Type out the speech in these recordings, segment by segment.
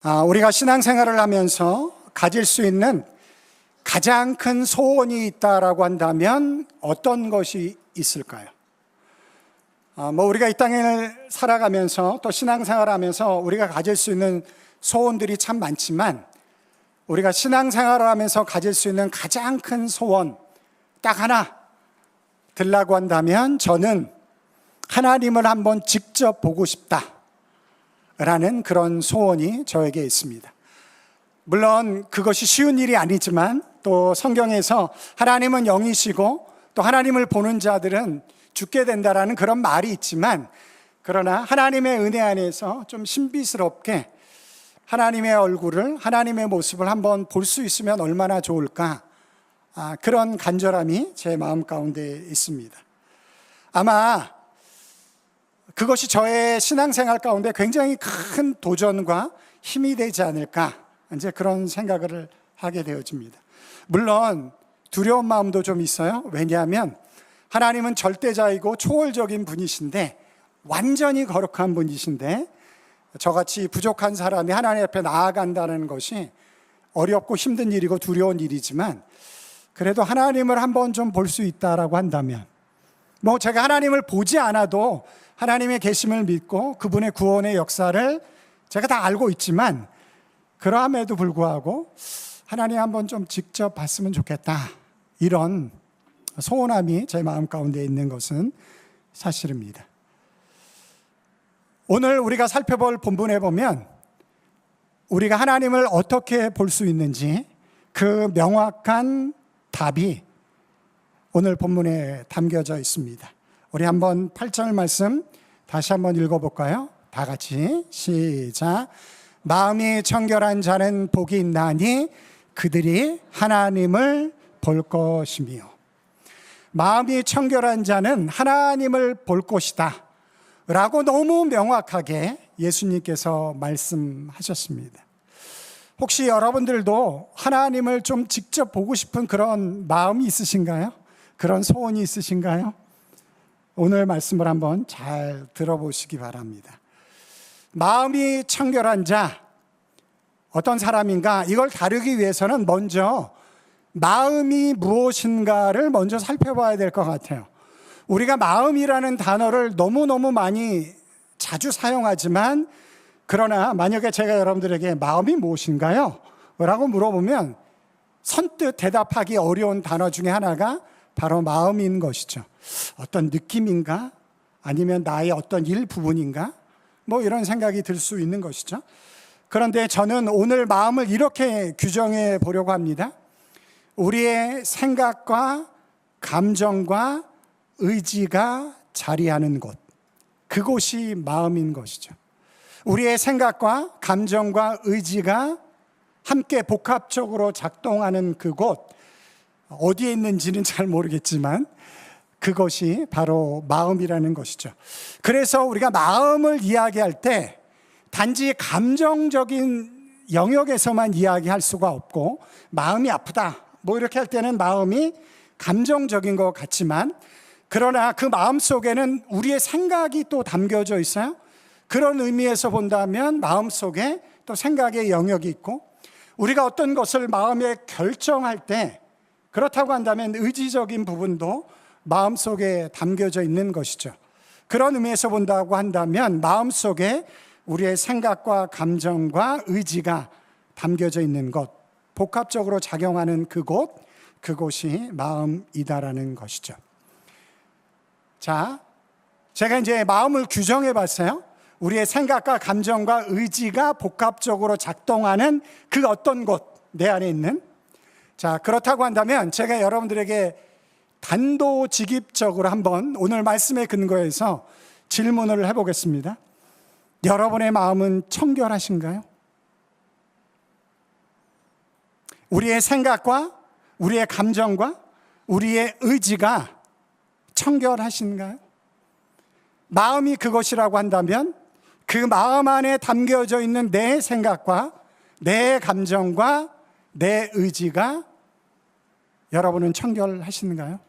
우리가 신앙생활을 하면서 가질 수 있는 가장 큰 소원이 있다라고 한다면 어떤 것이 있을까요? 우리가 이 땅을 살아가면서 또 신앙생활을 하면서 우리가 가질 수 있는 소원들이 참 많지만 우리가 신앙생활을 하면서 가질 수 있는 가장 큰 소원 딱 하나 들라고 한다면 저는 하나님을 한번 직접 보고 싶다라는 그런 소원이 저에게 있습니다. 물론 그것이 쉬운 일이 아니지만 또 성경에서 하나님은 영이시고 또 하나님을 보는 자들은 죽게 된다라는 그런 말이 있지만, 그러나 하나님의 은혜 안에서 좀 신비스럽게 하나님의 얼굴을, 하나님의 모습을 한번 볼 수 있으면 얼마나 좋을까, 그런 간절함이 제 마음 가운데 있습니다. 아마 그것이 저의 신앙생활 가운데 굉장히 큰 도전과 힘이 되지 않을까, 이제 그런 생각을 하게 되어집니다. 물론 두려운 마음도 좀 있어요. 왜냐하면 하나님은 절대자이고 초월적인 분이신데, 완전히 거룩한 분이신데 저같이 부족한 사람이 하나님 앞에 나아간다는 것이 어렵고 힘든 일이고 두려운 일이지만, 그래도 하나님을 한번 좀 볼 수 있다라고 한다면, 제가 하나님을 보지 않아도 하나님의 계심을 믿고 그분의 구원의 역사를 제가 다 알고 있지만, 그러함에도 불구하고 하나님 한번 좀 직접 봤으면 좋겠다, 이런 소원함이 제 마음 가운데 있는 것은 사실입니다. 오늘 우리가 살펴볼 본문에 보면 우리가 하나님을 어떻게 볼 수 있는지 그 명확한 답이 오늘 본문에 담겨져 있습니다. 우리 한번 8절 말씀 다시 한번 읽어볼까요? 다 같이 시작. 마음이 청결한 자는 복이 있나니 그들이 하나님을 볼 것이며. 마음이 청결한 자는 하나님을 볼 것이다 라고 너무 명확하게 예수님께서 말씀하셨습니다. 혹시 여러분들도 하나님을 좀 직접 보고 싶은 그런 마음이 있으신가요? 그런 소원이 있으신가요? 오늘 말씀을 한번 잘 들어보시기 바랍니다. 마음이 청결한 자, 어떤 사람인가, 이걸 다루기 위해서는 먼저 마음이 무엇인가를 먼저 살펴봐야 될 것 같아요. 우리가 마음이라는 단어를 너무너무 많이 자주 사용하지만, 그러나 만약에 제가 여러분들에게 마음이 무엇인가요? 라고 물어보면 선뜻 대답하기 어려운 단어 중에 하나가 바로 마음인 것이죠. 어떤 느낌인가? 아니면 나의 어떤 일부분인가? 이런 생각이 들 수 있는 것이죠. 그런데 저는 오늘 마음을 이렇게 규정해 보려고 합니다. 우리의 생각과 감정과 의지가 자리하는 곳, 그곳이 마음인 것이죠. 우리의 생각과 감정과 의지가 함께 복합적으로 작동하는 그곳, 어디에 있는지는 잘 모르겠지만 그것이 바로 마음이라는 것이죠. 그래서 우리가 마음을 이야기할 때 단지 감정적인 영역에서만 이야기할 수가 없고, 마음이 아프다 이렇게 할 때는 마음이 감정적인 것 같지만, 그러나 그 마음 속에는 우리의 생각이 또 담겨져 있어요. 그런 의미에서 본다면 마음 속에 또 생각의 영역이 있고, 우리가 어떤 것을 마음에 결정할 때, 그렇다고 한다면 의지적인 부분도 마음 속에 담겨져 있는 것이죠. 그런 의미에서 본다고 한다면 마음 속에 우리의 생각과 감정과 의지가 담겨져 있는 것, 복합적으로 작용하는 그곳, 그곳이 마음이다라는 것이죠. 자, 제가 이제 마음을 규정해 봤어요. 우리의 생각과 감정과 의지가 복합적으로 작동하는 그 어떤 곳, 내 안에 있는. 자, 그렇다고 한다면 제가 여러분들에게 단도직입적으로 한번 오늘 말씀에 근거해서 질문을 해보겠습니다. 여러분의 마음은 청결하신가요? 우리의 생각과 우리의 감정과 우리의 의지가 청결하신가요? 마음이 그것이라고 한다면 그 마음 안에 담겨져 있는 내 생각과 내 감정과 내 의지가 여러분은 청결하신가요?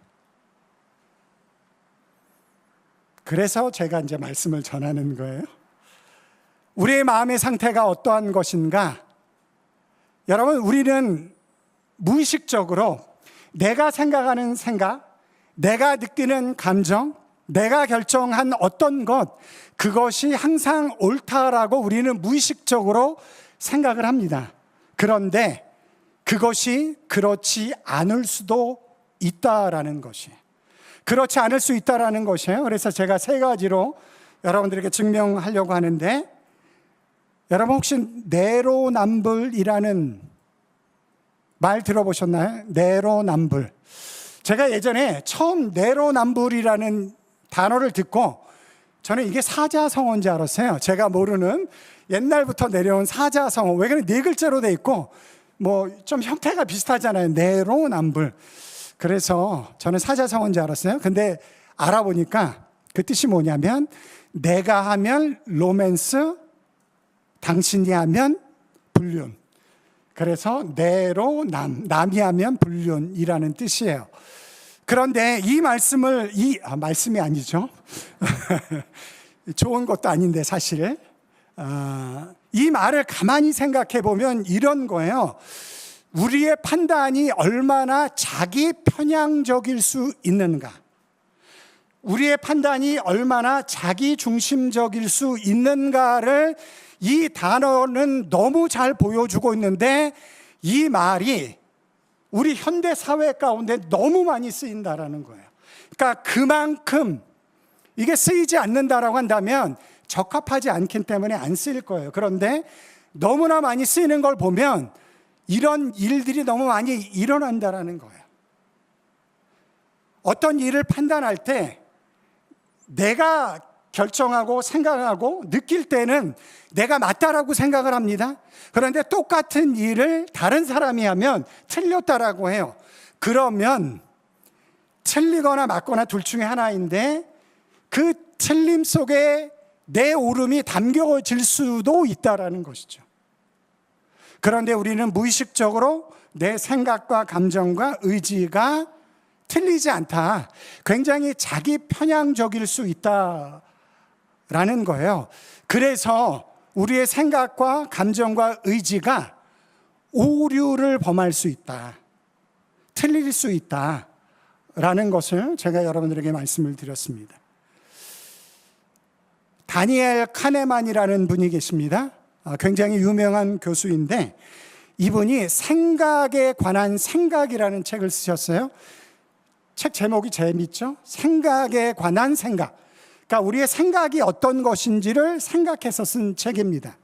그래서 제가 이제 말씀을 전하는 거예요. 우리의 마음의 상태가 어떠한 것인가? 여러분, 우리는 무의식적으로 내가 생각하는 생각, 내가 느끼는 감정, 내가 결정한 어떤 것, 그것이 항상 옳다라고 우리는 무의식적으로 생각을 합니다. 그런데 그것이 그렇지 않을 수도 있다라는 것이에요. 그렇지 않을 수 있다라는 것이에요. 그래서 제가 세 가지로 여러분들에게 증명하려고 하는데, 여러분 혹시 내로남불이라는 말 들어보셨나요? 내로남불. 제가 예전에 처음 내로남불이라는 단어를 듣고 저는 이게 사자성어인 줄 알았어요. 제가 모르는 옛날부터 내려온 사자성어. 왜 그래? 네 글자로 돼 있고 뭐 좀 형태가 비슷하잖아요. 내로남불. 그래서 저는 사자성어인 줄 알았어요. 근데 알아보니까 그 뜻이 뭐냐면, 내가 하면 로맨스, 당신이 하면 불륜. 그래서 내로남, 남이 하면 불륜이라는 뜻이에요. 그런데 이 말씀을, 말씀이 아니죠. 좋은 것도 아닌데 사실. 이 말을 가만히 생각해 보면 이런 거예요. 우리의 판단이 얼마나 자기 편향적일 수 있는가, 우리의 판단이 얼마나 자기 중심적일 수 있는가를 이 단어는 너무 잘 보여주고 있는데, 이 말이 우리 현대 사회 가운데 너무 많이 쓰인다라는 거예요. 그러니까 그만큼 이게 쓰이지 않는다라고 한다면 적합하지 않기 때문에 안 쓰일 거예요. 그런데 너무나 많이 쓰이는 걸 보면 이런 일들이 너무 많이 일어난다라는 거예요. 어떤 일을 판단할 때 내가 결정하고 생각하고 느낄 때는 내가 맞다라고 생각을 합니다. 그런데 똑같은 일을 다른 사람이 하면 틀렸다라고 해요. 그러면 틀리거나 맞거나 둘 중에 하나인데, 그 틀림 속에 내 옳음이 담겨질 수도 있다라는 것이죠. 그런데 우리는 무의식적으로 내 생각과 감정과 의지가 틀리지 않다, 굉장히 자기 편향적일 수 있다라는 거예요. 그래서 우리의 생각과 감정과 의지가 오류를 범할 수 있다, 틀릴 수 있다라는 것을 제가 여러분들에게 말씀을 드렸습니다. 다니엘 카네만이라는 분이 계십니다. 굉장히 유명한 교수인데, 이분이 생각에 관한 생각이라는 책을 쓰셨어요. 책 제목이 재밌죠? 생각에 관한 생각. 그러니까 우리의 생각이 어떤 것인지를 생각해서 쓴 책입니다.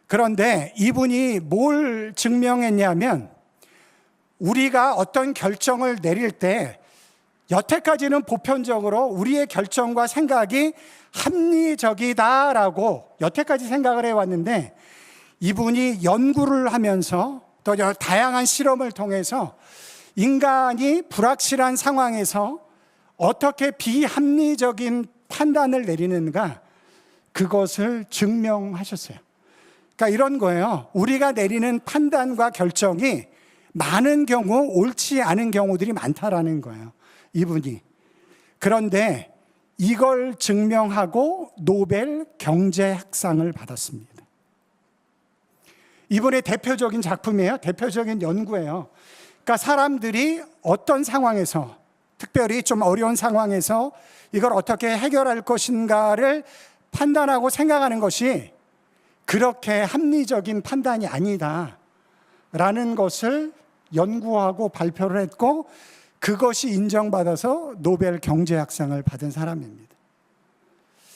그런데 이분이 뭘 증명했냐면, 우리가 어떤 결정을 내릴 때 여태까지는 보편적으로 우리의 결정과 생각이 합리적이다라고 여태까지 생각을 해왔는데, 이분이 연구를 하면서 또 다양한 실험을 통해서 인간이 불확실한 상황에서 어떻게 비합리적인 판단을 내리는가, 그것을 증명하셨어요. 그러니까 이런 거예요. 우리가 내리는 판단과 결정이 많은 경우 옳지 않은 경우들이 많다라는 거예요, 이분이. 그런데 이걸 증명하고 노벨 경제학상을 받았습니다. 이분의 대표적인 작품이에요. 대표적인 연구예요. 그러니까 사람들이 어떤 상황에서, 특별히 좀 어려운 상황에서 이걸 어떻게 해결할 것인가를 판단하고 생각하는 것이 그렇게 합리적인 판단이 아니다라는 것을 연구하고 발표를 했고, 그것이 인정받아서 노벨 경제학상을 받은 사람입니다.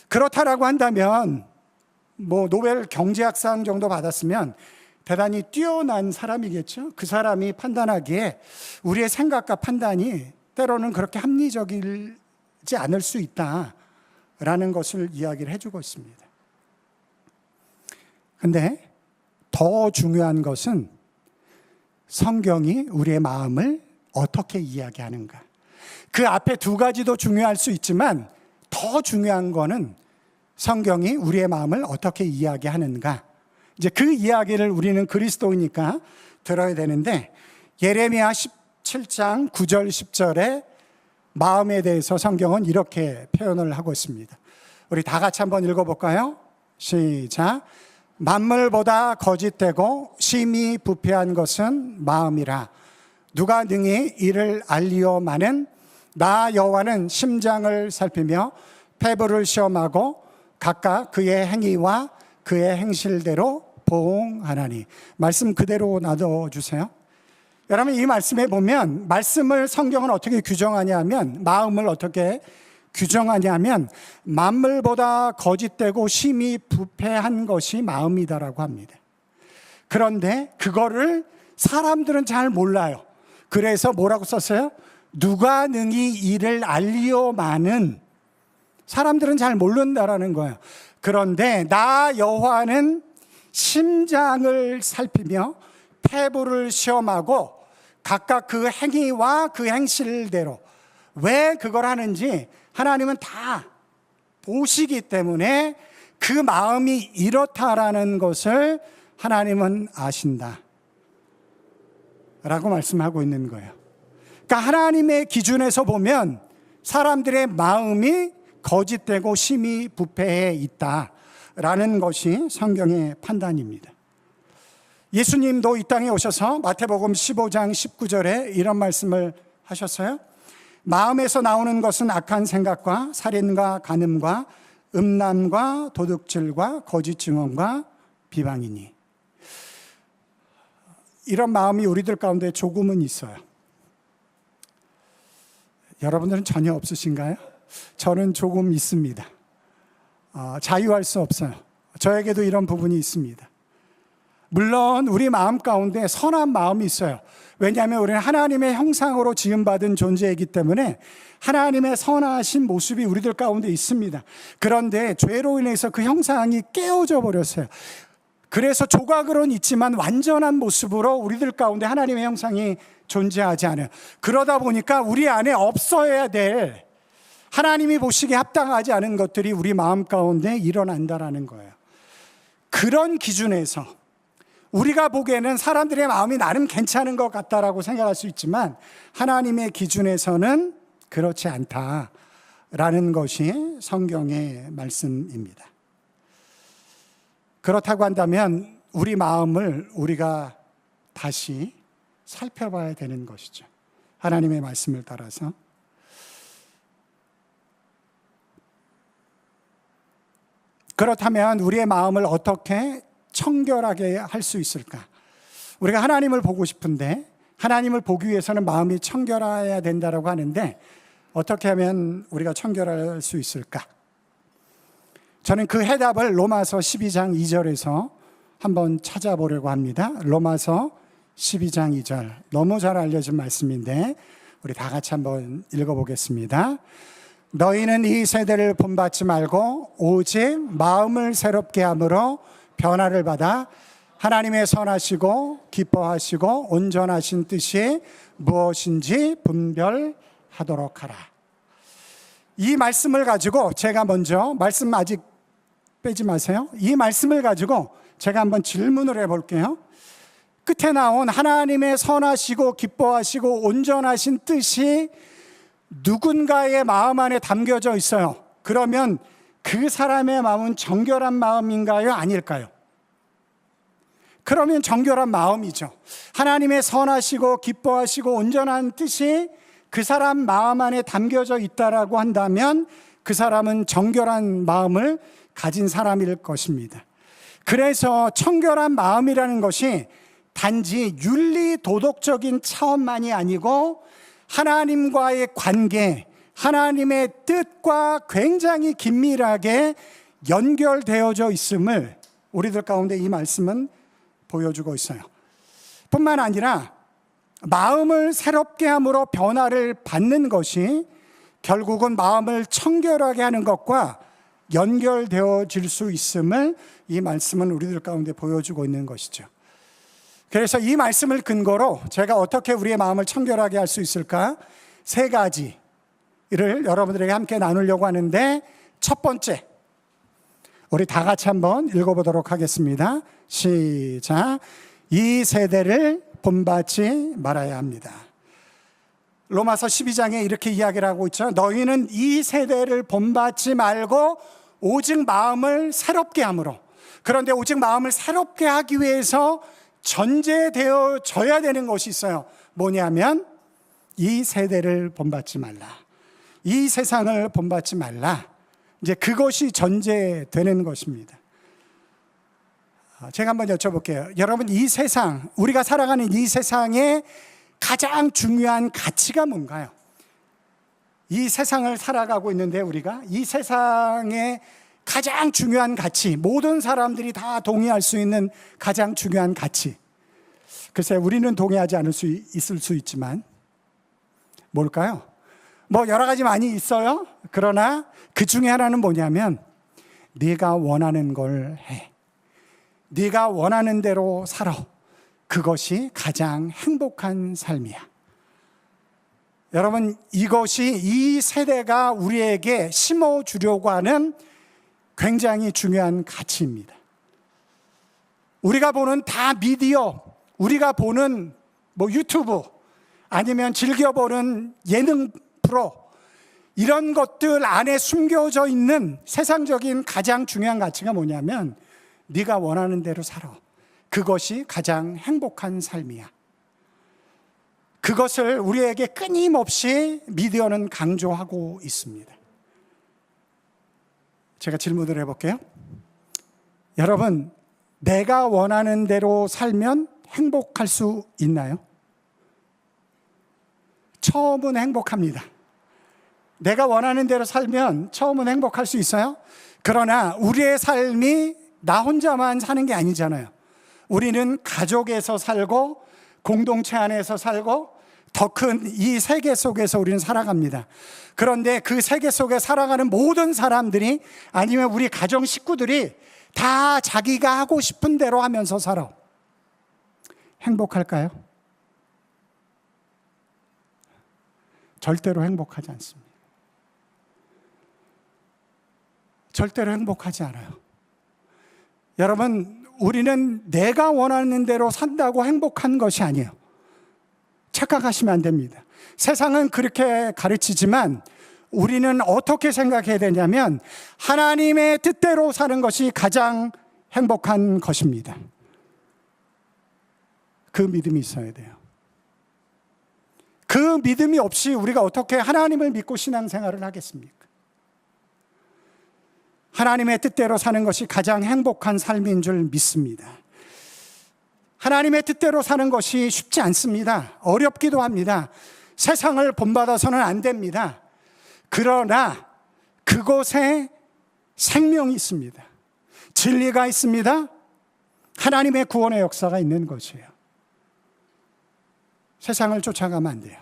그렇다라고 한다면 뭐 노벨 경제학상 정도 받았으면 대단히 뛰어난 사람이겠죠. 그 사람이 판단하기에 우리의 생각과 판단이 때로는 그렇게 합리적이지 않을 수 있다라는 것을 이야기를 해주고 있습니다. 근데 더 중요한 것은 성경이 우리의 마음을 어떻게 이야기하는가. 그 앞에 두 가지도 중요할 수 있지만 더 중요한 거는 성경이 우리의 마음을 어떻게 이야기하는가. 이제 그 이야기를 우리는 그리스도이니까 들어야 되는데, 예레미야 17장 9절 10절에 마음에 대해서 성경은 이렇게 표현을 하고 있습니다. 우리 다 같이 한번 읽어볼까요? 시작. 만물보다 거짓되고 심히 부패한 것은 마음이라. 누가 능히 이를 알리오마는 나 여호와는 심장을 살피며 폐부를 시험하고 각각 그의 행위와 그의 행실대로 보응하나니. 말씀 그대로 놔둬주세요. 여러분, 이 말씀에 보면 말씀을 성경은 어떻게 규정하냐 하면, 마음을 어떻게 규정하냐 하면 만물보다 거짓되고 심히 부패한 것이 마음이다라고 합니다. 그런데 그거를 사람들은 잘 몰라요. 그래서 뭐라고 썼어요? 누가 능히 이를 알리오마는. 사람들은 잘 모른다라는 거예요. 그런데 나 여호와는 심장을 살피며 폐부를 시험하고 각각 그 행위와 그 행실대로. 왜 그걸 하는지 하나님은 다 보시기 때문에 그 마음이 이렇다라는 것을 하나님은 아신다 라고 말씀하고 있는 거예요. 그러니까 하나님의 기준에서 보면 사람들의 마음이 거짓되고 심히 부패해 있다라는 것이 성경의 판단입니다. 예수님도 이 땅에 오셔서 마태복음 15장 19절에 이런 말씀을 하셨어요. 마음에서 나오는 것은 악한 생각과 살인과 간음과 음란과 도둑질과 거짓 증언과 비방이니. 이런 마음이 우리들 가운데 조금은 있어요. 여러분들은 전혀 없으신가요? 저는 조금 있습니다. 자유할 수 없어요. 저에게도 이런 부분이 있습니다. 물론 우리 마음 가운데 선한 마음이 있어요. 왜냐하면 우리는 하나님의 형상으로 지음받은 존재이기 때문에 하나님의 선하신 모습이 우리들 가운데 있습니다. 그런데 죄로 인해서 그 형상이 깨어져 버렸어요. 그래서 조각으로는 있지만 완전한 모습으로 우리들 가운데 하나님의 형상이 존재하지 않아요. 그러다 보니까 우리 안에 없어야 될, 하나님이 보시기에 합당하지 않은 것들이 우리 마음 가운데 일어난다라는 거예요. 그런 기준에서 우리가 보기에는 사람들의 마음이 나름 괜찮은 것 같다라고 생각할 수 있지만 하나님의 기준에서는 그렇지 않다라는 것이 성경의 말씀입니다. 그렇다고 한다면 우리 마음을 우리가 다시 살펴봐야 되는 것이죠. 하나님의 말씀을 따라서. 그렇다면 우리의 마음을 어떻게 청결하게 할 수 있을까? 우리가 하나님을 보고 싶은데 하나님을 보기 위해서는 마음이 청결해야 된다고 하는데 어떻게 하면 우리가 청결할 수 있을까? 저는 그 해답을 로마서 12장 2절에서 한번 찾아보려고 합니다. 로마서 12장 2절, 너무 잘 알려진 말씀인데 우리 다 같이 한번 읽어보겠습니다. 너희는 이 세대를 본받지 말고 오직 마음을 새롭게 함으로 변화를 받아 하나님의 선하시고 기뻐하시고 온전하신 뜻이 무엇인지 분별하도록 하라. 이 말씀을 가지고 제가 먼저, 말씀 아직 빼지 마세요. 이 말씀을 가지고 제가 한번 질문을 해볼게요. 끝에 나온 하나님의 선하시고 기뻐하시고 온전하신 뜻이 누군가의 마음 안에 담겨져 있어요. 그러면 그 사람의 마음은 정결한 마음인가요? 아닐까요? 그러면 정결한 마음이죠. 하나님의 선하시고 기뻐하시고 온전한 뜻이 그 사람 마음 안에 담겨져 있다라고 한다면 그 사람은 정결한 마음을 가진 사람일 것입니다. 그래서 청결한 마음이라는 것이 단지 윤리 도덕적인 차원만이 아니고 하나님과의 관계, 하나님의 뜻과 굉장히 긴밀하게 연결되어져 있음을 우리들 가운데 이 말씀은 보여주고 있어요. 뿐만 아니라 마음을 새롭게 함으로 변화를 받는 것이 결국은 마음을 청결하게 하는 것과 연결되어질 수 있음을 이 말씀은 우리들 가운데 보여주고 있는 것이죠. 그래서 이 말씀을 근거로 제가 어떻게 우리의 마음을 청결하게 할 수 있을까? 세 가지를 여러분들에게 함께 나누려고 하는데, 첫 번째, 우리 다 같이 한번 읽어보도록 하겠습니다. 시작. 이 세대를 본받지 말아야 합니다. 로마서 12장에 이렇게 이야기를 하고 있죠. 너희는 이 세대를 본받지 말고 오직 마음을 새롭게 함으로. 그런데 오직 마음을 새롭게 하기 위해서 전제되어져야 되는 것이 있어요. 뭐냐면 이 세대를 본받지 말라, 이 세상을 본받지 말라. 이제 그것이 전제되는 것입니다. 제가 한번 여쭤볼게요. 여러분, 이 세상, 우리가 살아가는 이 세상의 가장 중요한 가치가 뭔가요? 이 세상을 살아가고 있는데 우리가 이 세상의 가장 중요한 가치, 모든 사람들이 다 동의할 수 있는 가장 중요한 가치. 글쎄, 우리는 동의하지 않을 수 있을 수 있지만 뭘까요? 뭐 여러 가지 많이 있어요. 그러나 그 중에 하나는 뭐냐면 네가 원하는 걸 해, 네가 원하는 대로 살아. 그것이 가장 행복한 삶이야. 여러분, 이것이 이 세대가 우리에게 심어주려고 하는 굉장히 중요한 가치입니다. 우리가 보는 다 미디어, 우리가 보는 뭐 유튜브, 아니면 즐겨보는 예능 프로, 이런 것들 안에 숨겨져 있는 세상적인 가장 중요한 가치가 뭐냐면 네가 원하는 대로 살아. 그것이 가장 행복한 삶이야. 그것을 우리에게 끊임없이 미디어는 강조하고 있습니다. 제가 질문을 해볼게요. 여러분, 내가 원하는 대로 살면 행복할 수 있나요? 처음은 행복합니다. 내가 원하는 대로 살면 처음은 행복할 수 있어요. 그러나 우리의 삶이 나 혼자만 사는 게 아니잖아요. 우리는 가족에서 살고 공동체 안에서 살고 더 큰 이 세계 속에서 우리는 살아갑니다. 그런데 그 세계 속에 살아가는 모든 사람들이, 아니면 우리 가정 식구들이 다 자기가 하고 싶은 대로 하면서 살아. 행복할까요? 절대로 행복하지 않습니다. 절대로 행복하지 않아요. 여러분, 우리는 내가 원하는 대로 산다고 행복한 것이 아니에요. 착각하시면 안 됩니다. 세상은 그렇게 가르치지만 우리는 어떻게 생각해야 되냐면 하나님의 뜻대로 사는 것이 가장 행복한 것입니다. 그 믿음이 있어야 돼요. 그 믿음이 없이 우리가 어떻게 하나님을 믿고 신앙생활을 하겠습니까? 하나님의 뜻대로 사는 것이 가장 행복한 삶인 줄 믿습니다. 하나님의 뜻대로 사는 것이 쉽지 않습니다. 어렵기도 합니다. 세상을 본받아서는 안 됩니다. 그러나 그곳에 생명이 있습니다. 진리가 있습니다. 하나님의 구원의 역사가 있는 것이에요. 세상을 쫓아가면 안 돼요.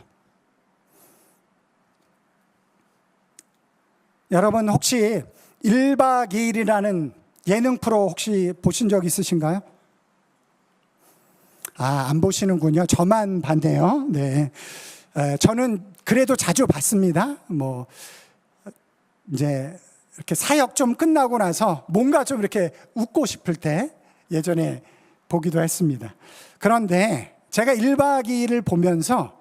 여러분, 혹시 1박 2일이라는 예능 프로 혹시 보신 적 있으신가요? 안 보시는군요. 저만 봤네요. 네. 저는 그래도 자주 봤습니다. 뭐, 이제 이렇게 사역 좀 끝나고 나서 뭔가 좀 이렇게 웃고 싶을 때 예전에 보기도 했습니다. 그런데 제가 1박 2일을 보면서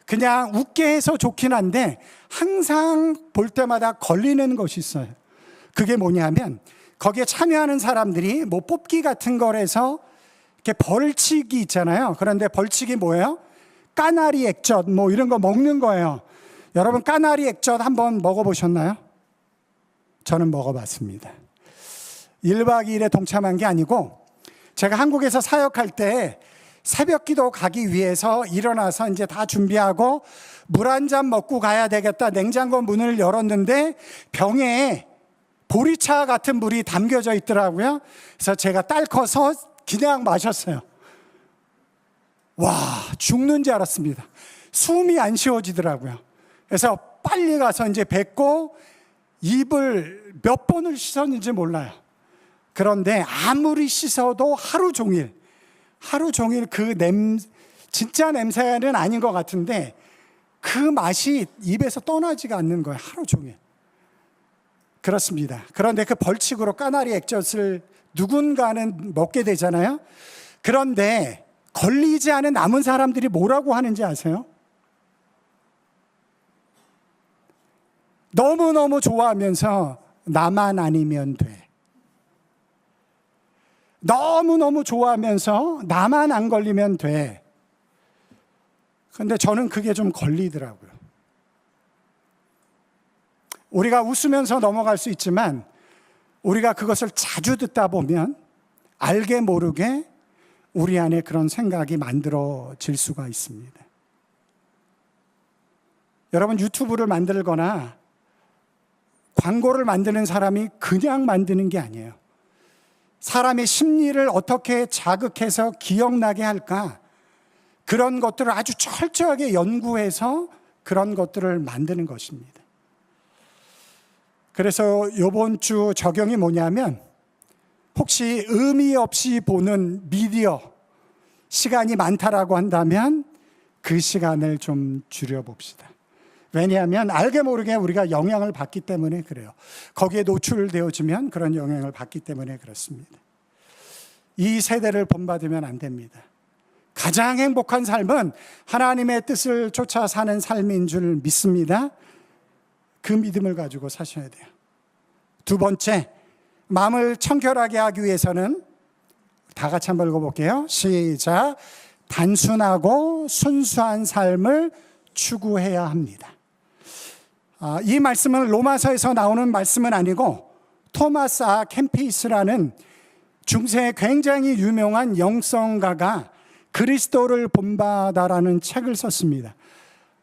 그냥 웃게 해서 좋긴 한데 항상 볼 때마다 걸리는 것이 있어요. 그게 뭐냐면 거기에 참여하는 사람들이 뭐 뽑기 같은 거에서 이렇게 벌칙이 있잖아요. 그런데 벌칙이 뭐예요? 까나리 액젓 뭐 이런 거 먹는 거예요. 여러분, 까나리 액젓 한번 먹어보셨나요? 저는 먹어봤습니다. 1박 2일에 동참한 게 아니고 제가 한국에서 사역할 때 새벽 기도 가기 위해서 일어나서 이제 다 준비하고 물 한 잔 먹고 가야 되겠다. 냉장고 문을 열었는데 병에 보리차 같은 물이 담겨져 있더라고요. 그래서 제가 딸커서 그냥 마셨어요. 와, 죽는 줄 알았습니다. 숨이 안 쉬어지더라고요. 그래서 빨리 가서 이제 뱉고 입을 몇 번을 씻었는지 몰라요. 그런데 아무리 씻어도 하루 종일 그 진짜 냄새는 아닌 것 같은데 그 맛이 입에서 떠나지가 않는 거예요. 하루 종일. 그렇습니다. 그런데 그 벌칙으로 까나리 액젓을 누군가는 먹게 되잖아요. 그런데 걸리지 않은 남은 사람들이 뭐라고 하는지 아세요? 너무너무 좋아하면서 나만 아니면 돼. 너무너무 좋아하면서 나만 안 걸리면 돼. 근데 저는 그게 좀 걸리더라고요. 우리가 웃으면서 넘어갈 수 있지만 우리가 그것을 자주 듣다 보면 알게 모르게 우리 안에 그런 생각이 만들어질 수가 있습니다. 여러분, 유튜브를 만들거나 광고를 만드는 사람이 그냥 만드는 게 아니에요. 사람의 심리를 어떻게 자극해서 기억나게 할까? 그런 것들을 아주 철저하게 연구해서 그런 것들을 만드는 것입니다. 그래서 이번 주 적용이 뭐냐면, 혹시 의미 없이 보는 미디어 시간이 많다라고 한다면 그 시간을 좀 줄여봅시다. 왜냐하면 알게 모르게 우리가 영향을 받기 때문에 그래요. 거기에 노출되어지면 그런 영향을 받기 때문에 그렇습니다. 이 세대를 본받으면 안 됩니다. 가장 행복한 삶은 하나님의 뜻을 쫓아 사는 삶인 줄 믿습니다. 그 믿음을 가지고 사셔야 돼요. 두 번째, 마음을 청결하게 하기 위해서는 다 같이 한번 읽어볼게요. 시작. 단순하고 순수한 삶을 추구해야 합니다. 이 말씀은 로마서에서 나오는 말씀은 아니고 토마스 아 캠피스라는 중세에 굉장히 유명한 영성가가 그리스도를 본받아라는 책을 썼습니다.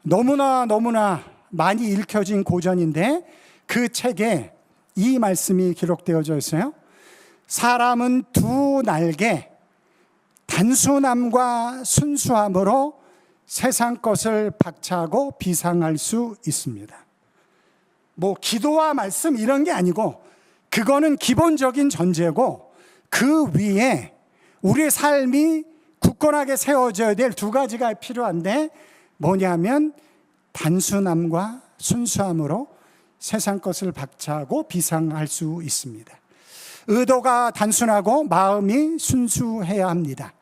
너무나 많이 읽혀진 고전인데 그 책에 이 말씀이 기록되어져 있어요. 사람은 두 날개, 단순함과 순수함으로 세상 것을 박차고 비상할 수 있습니다. 뭐 기도와 말씀 이런 게 아니고 그거는 기본적인 전제고, 그 위에 우리의 삶이 굳건하게 세워져야 될 두 가지가 필요한데 뭐냐면 단순함과 순수함으로 세상 것을 박차고 비상할 수 있습니다. 의도가 단순하고 마음이 순수해야 합니다.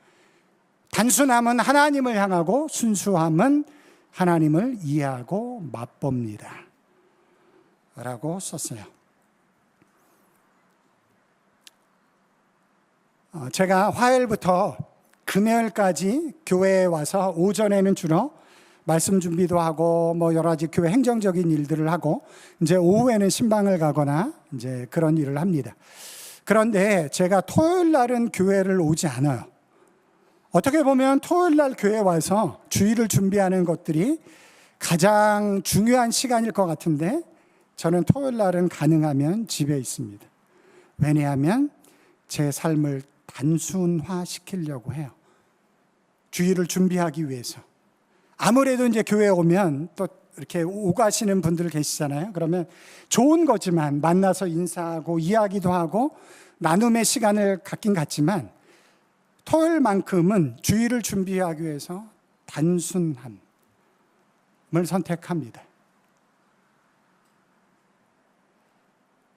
단순함은 하나님을 향하고 순수함은 하나님을 이해하고 맛봅니다 라고 썼어요. 제가 화요일부터 금요일까지 교회에 와서 오전에는 주로 말씀 준비도 하고 뭐 여러 가지 교회 행정적인 일들을 하고 이제 오후에는 신방을 가거나 이제 그런 일을 합니다. 그런데 제가 토요일 날은 교회를 오지 않아요. 어떻게 보면 토요일 날 교회에 와서 주일을 준비하는 것들이 가장 중요한 시간일 것 같은데 저는 토요일 날은 가능하면 집에 있습니다. 왜냐하면 제 삶을 단순화시키려고 해요. 주일을 준비하기 위해서. 아무래도 이제 교회에 오면 또 이렇게 오가시는 분들 계시잖아요. 그러면 좋은 거지만 만나서 인사하고 이야기도 하고 나눔의 시간을 갖긴 갖지만 토요일만큼은 주일을 준비하기 위해서 단순함을 선택합니다.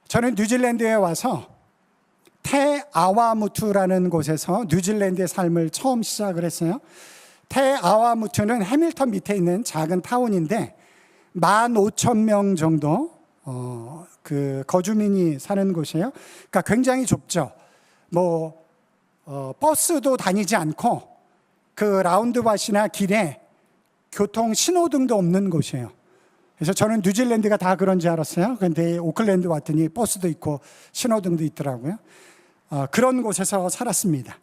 저는 뉴질랜드에 와서 테아와무투라는 곳에서 뉴질랜드의 삶을 처음 시작을 했어요. 테아와무투는 해밀턴 밑에 있는 작은 타운인데 15,000명 정도 그 거주민이 사는 곳이에요. 그러니까 굉장히 좁죠. 버스도 다니지 않고 그 라운드밭이나 길에 교통 신호등도 없는 곳이에요. 그래서 저는 뉴질랜드가 다 그런지 알았어요. 그런데 오클랜드 왔더니 버스도 있고 신호등도 있더라고요. 그런 곳에서 살았습니다.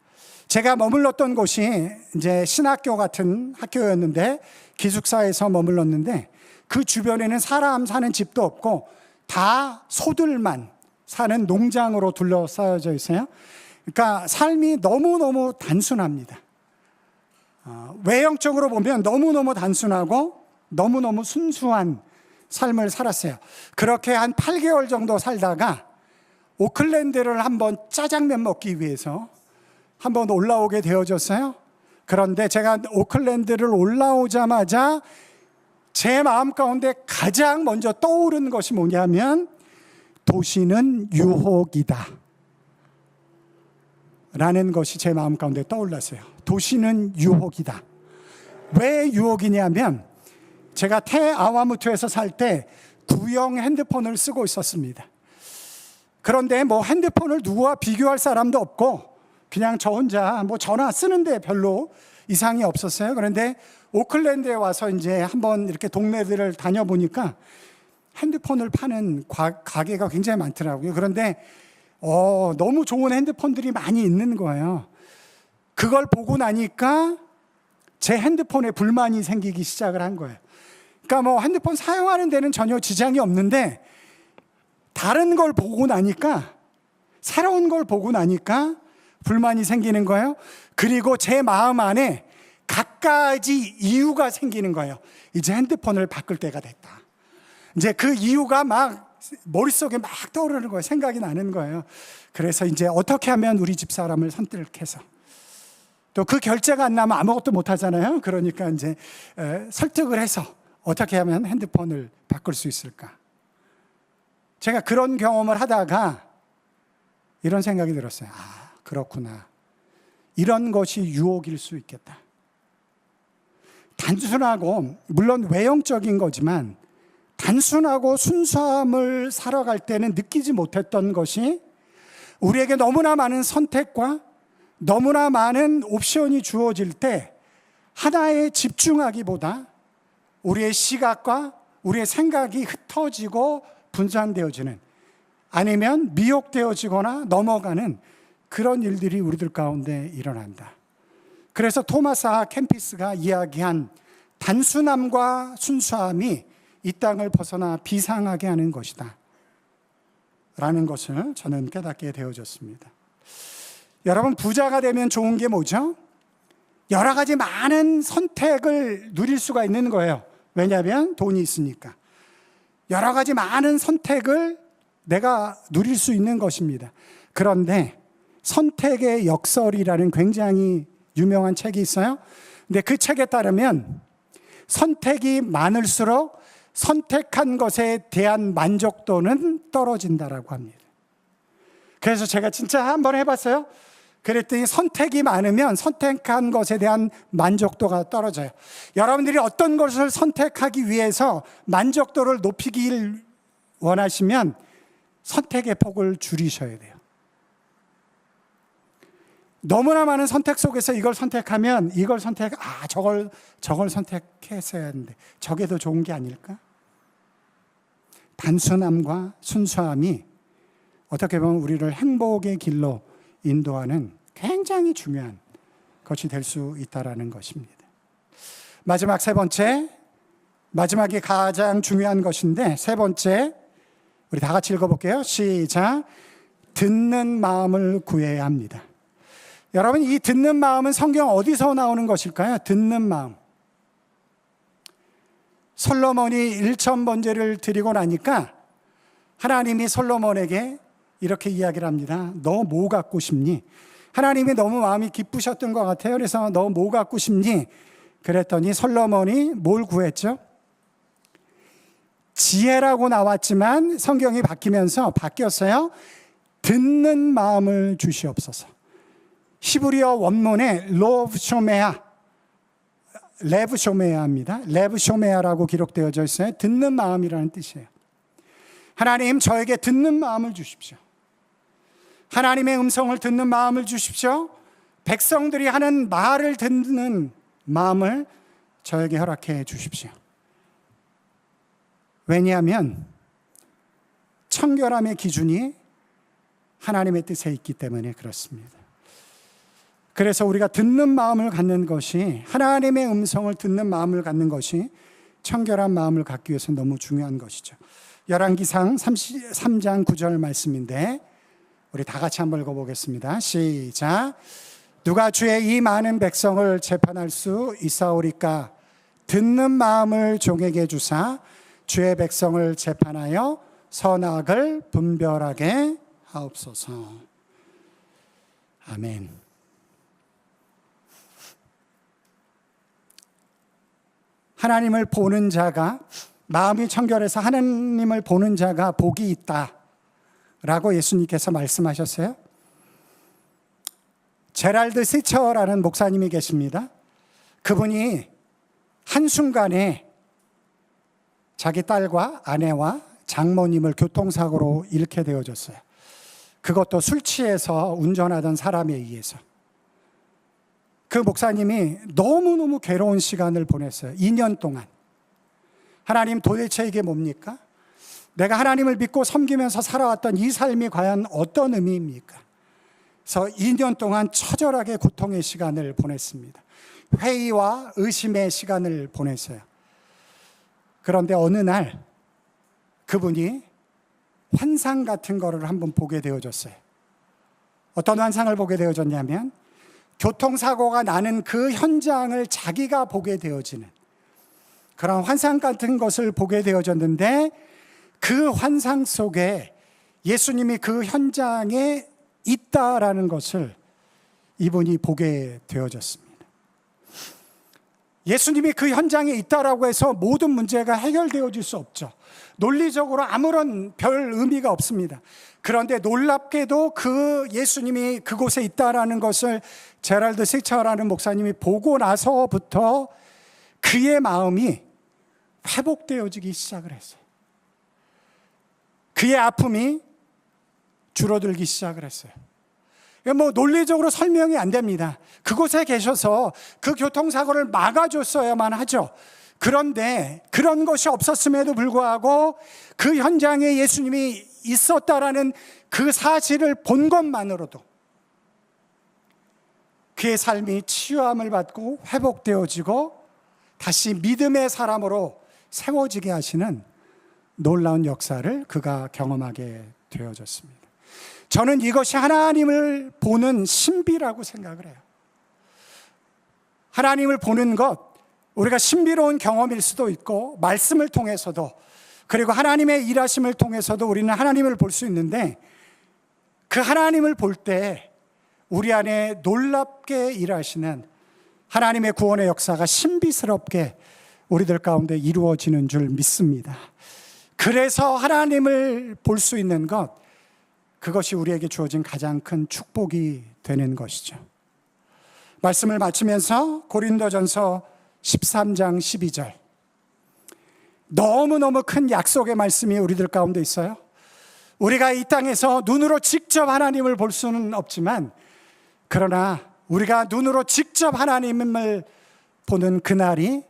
제가 머물렀던 곳이 이제 신학교 같은 학교였는데 기숙사에서 머물렀는데 그 주변에는 사람 사는 집도 없고 다 소들만 사는 농장으로 둘러싸여져 있어요. 그러니까 삶이 너무너무 단순합니다. 외형적으로 보면 너무너무 단순하고 너무너무 순수한 삶을 살았어요. 그렇게 한 8개월 정도 살다가 오클랜드를 한번 짜장면 먹기 위해서 한번 올라오게 되어졌어요. 그런데 제가 오클랜드를 올라오자마자 제 마음 가운데 가장 먼저 떠오른 것이 뭐냐면 도시는 유혹이다 라는 것이 제 마음 가운데 떠올랐어요. 도시는 유혹이다. 왜 유혹이냐면 제가 테아와무투에서 살 때 구형 핸드폰을 쓰고 있었습니다. 그런데 뭐 핸드폰을 누구와 비교할 사람도 없고 그냥 저 혼자 뭐 전화 쓰는데 별로 이상이 없었어요. 그런데 오클랜드에 와서 이제 한번 이렇게 동네들을 다녀보니까 핸드폰을 파는 가게가 굉장히 많더라고요. 그런데 너무 좋은 핸드폰들이 많이 있는 거예요. 그걸 보고 나니까 제 핸드폰에 불만이 생기기 시작을 한 거예요. 그러니까 뭐 핸드폰 사용하는 데는 전혀 지장이 없는데 다른 걸 보고 나니까, 새로운 걸 보고 나니까 불만이 생기는 거예요. 그리고 제 마음 안에 갖가지 이유가 생기는 거예요. 이제 핸드폰을 바꿀 때가 됐다. 이제 그 이유가 막 머릿속에 막 떠오르는 거예요. 생각이 나는 거예요. 그래서 이제 어떻게 하면 우리 집 사람을 설득해서, 또 그 결제가 안 나면 아무것도 못 하잖아요. 그러니까 이제 설득을 해서 어떻게 하면 핸드폰을 바꿀 수 있을까? 제가 그런 경험을 하다가 이런 생각이 들었어요. 아, 그렇구나. 이런 것이 유혹일 수 있겠다. 단순하고, 물론 외형적인 거지만 단순하고 순수함을 살아갈 때는 느끼지 못했던 것이 우리에게 너무나 많은 선택과 너무나 많은 옵션이 주어질 때 하나에 집중하기보다 우리의 시각과 우리의 생각이 흩어지고 분산되어지는, 아니면 미혹되어지거나 넘어가는 그런 일들이 우리들 가운데 일어난다. 그래서 토마스 캠피스가 이야기한 단순함과 순수함이 이 땅을 벗어나 비상하게 하는 것이다 라는 것을 저는 깨닫게 되어졌습니다. 여러분, 부자가 되면 좋은 게 뭐죠? 여러 가지 많은 선택을 누릴 수가 있는 거예요. 왜냐하면 돈이 있으니까. 여러 가지 많은 선택을 내가 누릴 수 있는 것입니다. 그런데 선택의 역설이라는 굉장히 유명한 책이 있어요. 근데 그 책에 따르면 선택이 많을수록 선택한 것에 대한 만족도는 떨어진다라고 합니다. 그래서 제가 진짜 한번 해봤어요. 그랬더니 선택이 많으면 선택한 것에 대한 만족도가 떨어져요. 여러분들이 어떤 것을 선택하기 위해서 만족도를 높이길 원하시면 선택의 폭을 줄이셔야 돼요. 너무나 많은 선택 속에서 이걸 선택하면 저걸 선택했어야 했는데 저게 더 좋은 게 아닐까? 단순함과 순수함이 어떻게 보면 우리를 행복의 길로 인도하는 굉장히 중요한 것이 될 수 있다는 것입니다. 마지막 세 번째, 마지막이 가장 중요한 것인데 세 번째, 우리 다 같이 읽어볼게요. 시작. 듣는 마음을 구해야 합니다. 여러분, 이 듣는 마음은 성경 어디서 나오는 것일까요? 듣는 마음. 솔로몬이 1,000번제를 드리고 나니까 하나님이 솔로몬에게 이렇게 이야기를 합니다. 너 뭐 갖고 싶니? 하나님이 너무 마음이 기쁘셨던 것 같아요. 그래서 너 뭐 갖고 싶니? 그랬더니 솔로몬이 뭘 구했죠? 지혜라고 나왔지만 성경이 바뀌었어요. 듣는 마음을 주시옵소서. 히브리어 원문에 레브쇼메아입니다. 레브쇼메아라고 기록되어져 있어요. 듣는 마음이라는 뜻이에요. 하나님, 저에게 듣는 마음을 주십시오. 하나님의 음성을 듣는 마음을 주십시오. 백성들이 하는 말을 듣는 마음을 저에게 허락해 주십시오. 왜냐하면 청결함의 기준이 하나님의 뜻에 있기 때문에 그렇습니다. 그래서 우리가 듣는 마음을 갖는 것이, 하나님의 음성을 듣는 마음을 갖는 것이 청결한 마음을 갖기 위해서 너무 중요한 것이죠. 열왕기상 33장 9절 말씀인데 우리 다 같이 한번 읽어보겠습니다. 시작. 누가 주의 이 많은 백성을 재판할 수 있사오리까? 듣는 마음을 종에게 주사 주의 백성을 재판하여 선악을 분별하게 하옵소서. 아멘. 하나님을 보는 자가, 마음이 청결해서 하나님을 보는 자가 복이 있다 라고 예수님께서 말씀하셨어요. 제랄드 시처라는 목사님이 계십니다. 그분이 한순간에 자기 딸과 아내와 장모님을 교통사고로 잃게 되어졌어요. 그것도 술 취해서 운전하던 사람에 의해서. 그 목사님이 너무너무 괴로운 시간을 보냈어요. 2년 동안. 하나님, 도대체 이게 뭡니까? 내가 하나님을 믿고 섬기면서 살아왔던 이 삶이 과연 어떤 의미입니까? 그래서 2년 동안 처절하게 고통의 시간을 보냈습니다. 회의와 의심의 시간을 보냈어요. 그런데 어느 날 그분이 환상 같은 거를 한번 보게 되어졌어요. 어떤 환상을 보게 되어졌냐면 교통사고가 나는 그 현장을 자기가 보게 되어지는 그런 환상 같은 것을 보게 되어졌는데, 그 환상 속에 예수님이 그 현장에 있다라는 것을 이분이 보게 되어졌습니다. 예수님이 그 현장에 있다라고 해서 모든 문제가 해결되어질 수 없죠. 논리적으로 아무런 별 의미가 없습니다. 그런데 놀랍게도 그 예수님이 그곳에 있다라는 것을 제랄드 식처라는 목사님이 보고 나서부터 그의 마음이 회복되어지기 시작을 했어요. 그의 아픔이 줄어들기 시작을 했어요. 뭐 논리적으로 설명이 안 됩니다. 그곳에 계셔서 그 교통사고를 막아줬어야만 하죠. 그런데 그런 것이 없었음에도 불구하고 그 현장에 예수님이 있었다라는 그 사실을 본 것만으로도 그의 삶이 치유함을 받고 회복되어지고 다시 믿음의 사람으로 세워지게 하시는 놀라운 역사를 그가 경험하게 되어졌습니다. 저는 이것이 하나님을 보는 신비라고 생각을 해요. 하나님을 보는 것, 우리가 신비로운 경험일 수도 있고 말씀을 통해서도, 그리고 하나님의 일하심을 통해서도 우리는 하나님을 볼 수 있는데, 그 하나님을 볼 때 우리 안에 놀랍게 일하시는 하나님의 구원의 역사가 신비스럽게 우리들 가운데 이루어지는 줄 믿습니다. 그래서 하나님을 볼 수 있는 것, 그것이 우리에게 주어진 가장 큰 축복이 되는 것이죠. 말씀을 마치면서 고린도전서 13장 12절, 너무너무 큰 약속의 말씀이 우리들 가운데 있어요. 우리가 이 땅에서 눈으로 직접 하나님을 볼 수는 없지만, 그러나 우리가 눈으로 직접 하나님을 보는 그날이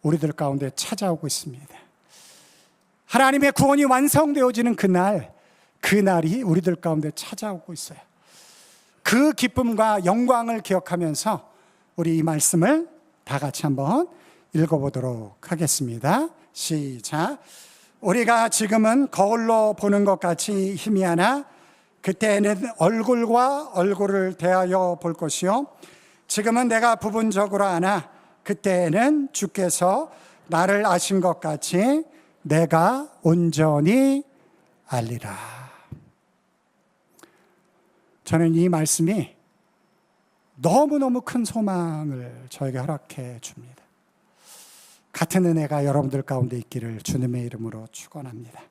우리들 가운데 찾아오고 있습니다. 하나님의 구원이 완성되어지는 그날이 우리들 가운데 찾아오고 있어요. 그 기쁨과 영광을 기억하면서 우리 이 말씀을 다 같이 한번 읽어보도록 하겠습니다. 시작. 우리가 지금은 거울로 보는 것 같이 희미하나 그때는 얼굴과 얼굴을 대하여 볼 것이요, 지금은 내가 부분적으로 아나 그때는 주께서 나를 아신 것 같이 내가 온전히 알리라. 저는 이 말씀이 너무너무 큰 소망을 저에게 허락해 줍니다. 같은 은혜가 여러분들 가운데 있기를 주님의 이름으로 축원합니다.